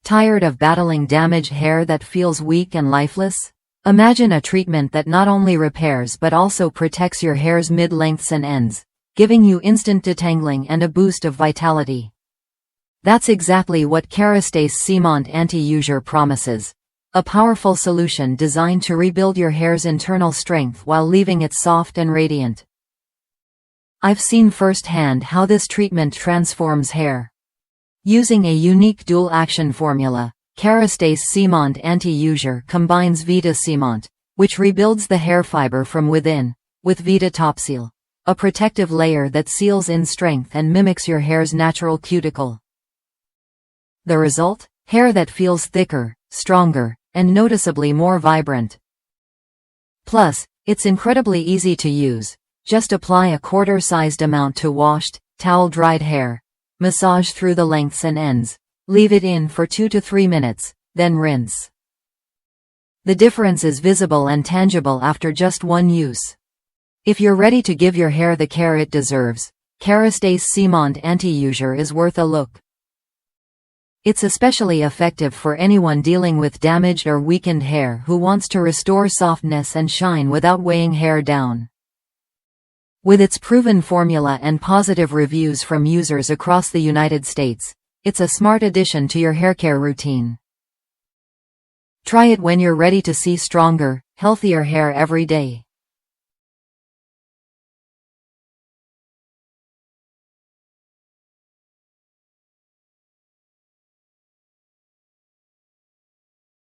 Tired of battling damaged hair that feels weak and lifeless? Imagine a treatment that not only repairs but also protects your hair's mid-lengths and ends, giving you instant detangling and a boost of vitality. That's exactly what Kerastase Ciment Anti-Usure promises. A powerful solution designed to rebuild your hair's internal strength while leaving it soft and radiant. I've seen firsthand how this treatment transforms hair. Using a unique dual-action formula, Kerastase Ciment Anti-Usure combines Vita-Ciment, which rebuilds the hair fiber from within, with Vita Topseal, a protective layer that seals in strength and mimics your hair's natural cuticle. The result? Hair that feels thicker, stronger, and noticeably more vibrant. Plus, it's incredibly easy to use. Just apply a quarter-sized amount to washed, towel-dried hair. Massage through the lengths and ends. Leave it in for 2 to 3 minutes, then rinse. The difference is visible and tangible after just one use. If you're ready to give your hair the care it deserves, Kerastase Ciment Anti-Usure is worth a look. It's especially effective for anyone dealing with damaged or weakened hair who wants to restore softness and shine without weighing hair down. With its proven formula and positive reviews from users across the United States, it's a smart addition to your haircare routine. Try it when you're ready to see stronger, healthier hair every day.